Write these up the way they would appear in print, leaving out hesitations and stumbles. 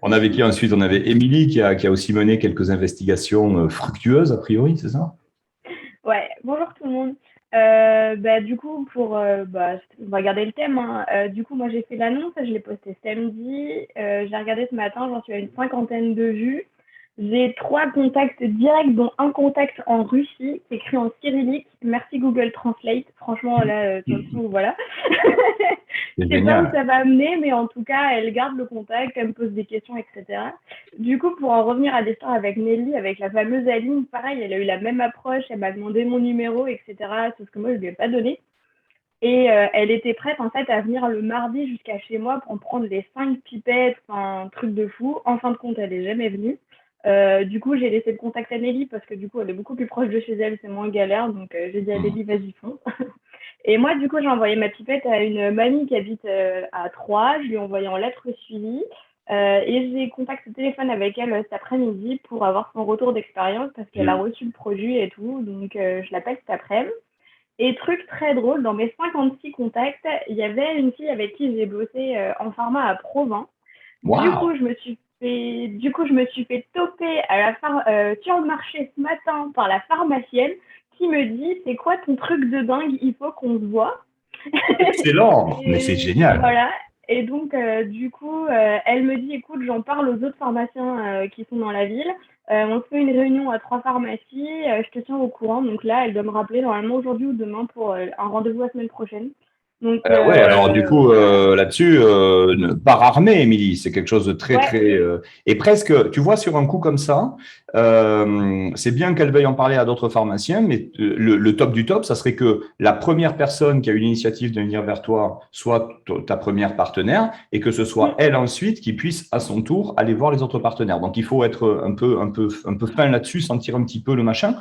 On avait qui ensuite? On avait Émilie qui a aussi mené quelques investigations fructueuses, a priori, c'est ça? Ouais, bonjour tout le monde. Du coup, on va garder le thème, hein. Du coup, moi, j'ai fait l'annonce, je l'ai postée samedi. J'ai regardé ce matin, j'en suis à une cinquantaine de vues. J'ai 3 contacts directs, dont un contact en Russie, qui est écrit en cyrillique. Merci Google Translate. Franchement, là, sur le coup, voilà. C'est Je sais pas où génial. ça va mener, mais en tout cas, elle garde le contact, elle me pose des questions, etc. Du coup, pour en revenir à l'histoire avec Nelly, avec la fameuse Aline, pareil, elle a eu la même approche, elle m'a demandé mon numéro, etc. Sauf que moi, je ne lui ai pas donné. Et elle était prête, en fait, à venir le mardi jusqu'à chez moi pour me prendre les 5 pipettes, enfin, un truc de fou. En fin de compte, elle n'est jamais venue. Du coup, j'ai laissé le contact à Nelly parce que du coup, elle est beaucoup plus proche de chez elle, c'est moins galère. Donc, j'ai dit à Nelly, vas-y, fonce. Et moi, du coup, j'ai envoyé ma pipette à une mamie qui habite à Troyes. Je lui ai envoyé en lettre suivie. Et j'ai contacté le téléphone avec elle cet après-midi pour avoir son retour d'expérience parce qu'elle a reçu le produit et tout. Donc, je l'appelle cet après-midi. Et truc très drôle, dans mes 56 contacts, il y avait une fille avec qui j'ai bossé en pharma à Provins. Du Waouh! coup, je me suis fait toper sur le marché ce matin par la pharmacienne qui me dit c'est quoi ton truc de dingue, il faut qu'on se voit. Excellent! Mais c'est Et génial! voilà. Et donc, elle me dit écoute, j'en parle aux autres pharmaciens qui sont dans la ville. On se fait une réunion à 3 pharmacies. Je te tiens au courant. Donc là, elle doit me rappeler normalement aujourd'hui ou demain pour un rendez-vous la semaine prochaine. Donc, Ouais, alors du coup, voilà. là-dessus, par armée, Émilie, c'est quelque chose de très, Ouais. très... et presque, tu vois, sur un coup comme ça, c'est bien qu'elle veuille en parler à d'autres pharmaciens, mais le top du top, ça serait que la première personne qui a eu l'initiative de venir vers toi soit ta première partenaire, et que ce soit Mm. elle ensuite qui puisse, à son tour, aller voir les autres partenaires. Donc, il faut être un peu fin là-dessus, sentir un petit peu le machin.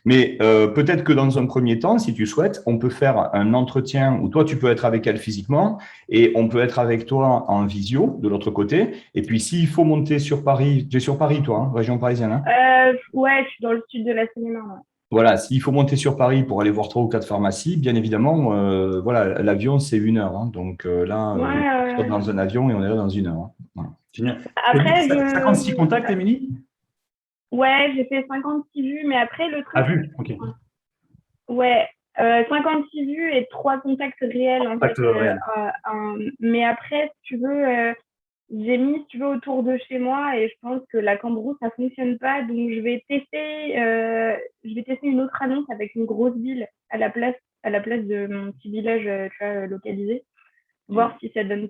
Mais peut-être que dans un premier temps, si tu souhaites, on peut faire un entretien où toi, tu peux être avec elle physiquement et on peut être avec toi en visio de l'autre côté. Et puis, s'il faut monter sur Paris, tu es sur Paris, toi, hein, région parisienne, hein? Ouais, je suis dans le sud de la Seine-et-Marne. Voilà, s'il faut monter sur Paris pour aller voir trois ou quatre pharmacies, bien évidemment, voilà, l'avion, c'est 1 heure, hein. Donc là, Ouais, on saute ouais. dans un avion et on est là dans 1 heure, hein. Voilà. Génial. Tu as dit Après, 56 contacts, Émilie? ouais, j'ai fait 56 vues, mais après, le Ah, truc, c'est vu, ok. que ouais, 56 vues et 3 contacts réels en Contact fait. réel. Mais après, si tu veux, j'ai mis, si tu veux, autour de chez moi et je pense que la Cambrousse, ça fonctionne pas. Donc, je vais tester une autre annonce avec une grosse ville à la place de mon petit village, tu vois, localisé. Voir si ça donne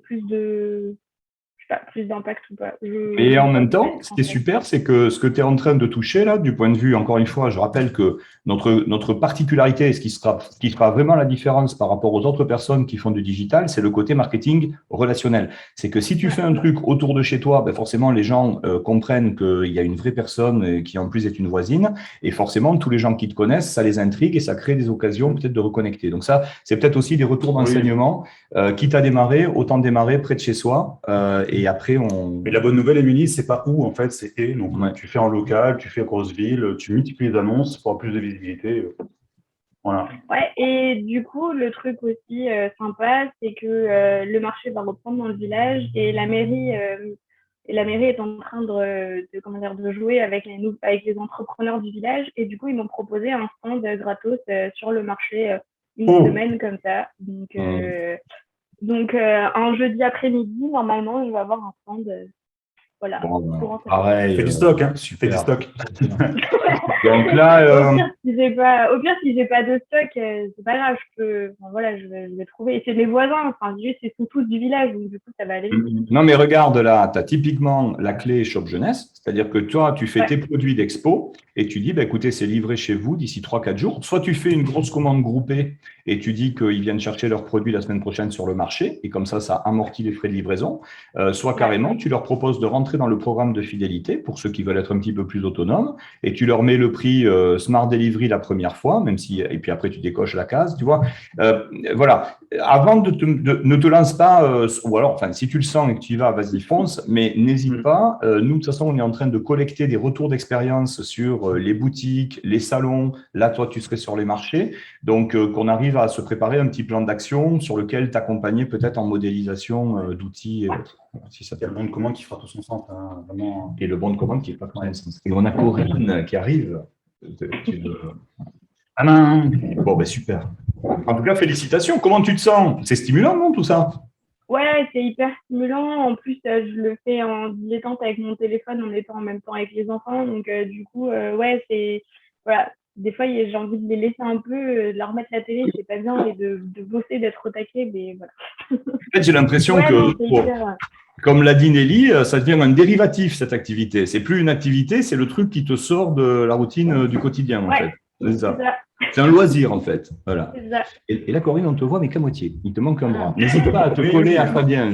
je sais pas, plus d'impact ou pas. Et Je en sais pas, même je vais temps, être ce qui est transparente. super, c'est que ce que tu es en train de toucher là, du point de vue, encore une fois, je rappelle que notre particularité, et ce qui fera vraiment la différence par rapport aux autres personnes qui font du digital, c'est le côté marketing relationnel. C'est que si tu Ouais, fais un truc autour de chez toi, ben forcément, les gens comprennent qu'il y a une vraie personne qui en plus est une voisine, et forcément, tous les gens qui te connaissent, ça les intrigue et ça crée des occasions peut-être de reconnecter. Donc ça, c'est peut-être aussi des retours Oui. d'enseignement. Quitte à démarrer, autant démarrer près de chez soi, et après, on... Mais la bonne nouvelle, Émilie, c'est pas où, en fait, c'est et. Donc, Ouais. tu fais en local, tu fais grosse ville, tu multiplies les annonces pour avoir plus de visibilité. Voilà. ouais, et du coup, le truc aussi sympa, c'est que le marché va reprendre dans le village et la mairie est en train comment dire, de jouer avec avec les entrepreneurs du village. Et du coup, ils m'ont proposé un stand gratos sur le marché une Oh, semaine comme ça. Mmh. Un jeudi après-midi, normalement, je vais avoir un stand, voilà, Bon, ben, courant septembre. pareil, fais du stock, hein. Fais du super. stock. Donc là, Au pire, si j'ai pas de stock, c'est pas grave, enfin, voilà, je vais trouver. Et c'est mes voisins, enfin, juste, ils sont tous du village, donc du coup, ça va aller vite. non, mais regarde là, tu as typiquement la clé Shop Jeunesse, c'est-à-dire que toi, tu fais Ouais, tes produits d'expo et tu dis, bah, écoutez, c'est livré chez vous d'ici 3 4 jours. Soit tu fais une grosse commande groupée et tu dis qu'ils viennent chercher leurs produits la semaine prochaine sur le marché et comme ça amortit les frais de livraison. Soit ouais, carrément, tu leur proposes de rentrer dans le programme de fidélité pour ceux qui veulent être un petit peu plus autonomes et tu leur mets le prix Smart Delivery la première fois, même si, et puis après tu décoches la case, tu vois. Euh, voilà, avant ne te lance pas, ou alors, enfin, si tu le sens et que tu y vas, vas-y, fonce, mais n'hésite Mm. pas. Nous, de toute façon, on est en train de collecter des retours d'expérience sur les boutiques, les salons. Là, toi, tu serais sur les marchés. Donc, qu'on arrive à se préparer un petit plan d'action sur lequel t'accompagner peut-être en modélisation d'outils et autres. Si ça Il y a le bon de commande qui fera tout son sens. Hein, vraiment. Et le bon de commande qui est pas quand même sens. Et on a Corinne qui arrive. Ah non. Bon, ben super. En tout cas, félicitations. Comment tu te sens? C'est stimulant, non, tout ça? Ouais, c'est hyper stimulant. En plus, je le fais en dilettante avec mon téléphone, en étant en même temps avec les enfants. Donc, du coup, ouais, c'est. Voilà. Des fois, j'ai envie de les laisser un peu, de leur remettre la télé, c'est pas bien, et de bosser, d'être au taquet, mais voilà. En fait, j'ai l'impression Ouais, non, que, c'est bon, hyper. comme l'a dit Nelly, ça devient un dérivatif, cette activité. C'est plus une activité, c'est le truc qui te sort de la routine du quotidien, en Ouais, fait. C'est c'est ça. ça, C'est un loisir, en fait. Voilà. c'est ça. Et là, Corinne, on te voit, mais qu'à moitié. Il te manque un bras. N'hésite pas à te coller à Fabien. Ah,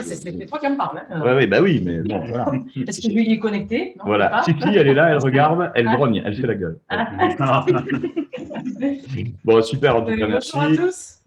c'est toi qui me parles. Hein. Ouais, bah oui, mais bon, voilà. Est-ce que je vais y connecter? Non, Voilà. pas. Fifi, elle est là, elle regarde, elle grogne, elle fait la gueule. Bon, super, en tout cas, Bonjour à merci. tous.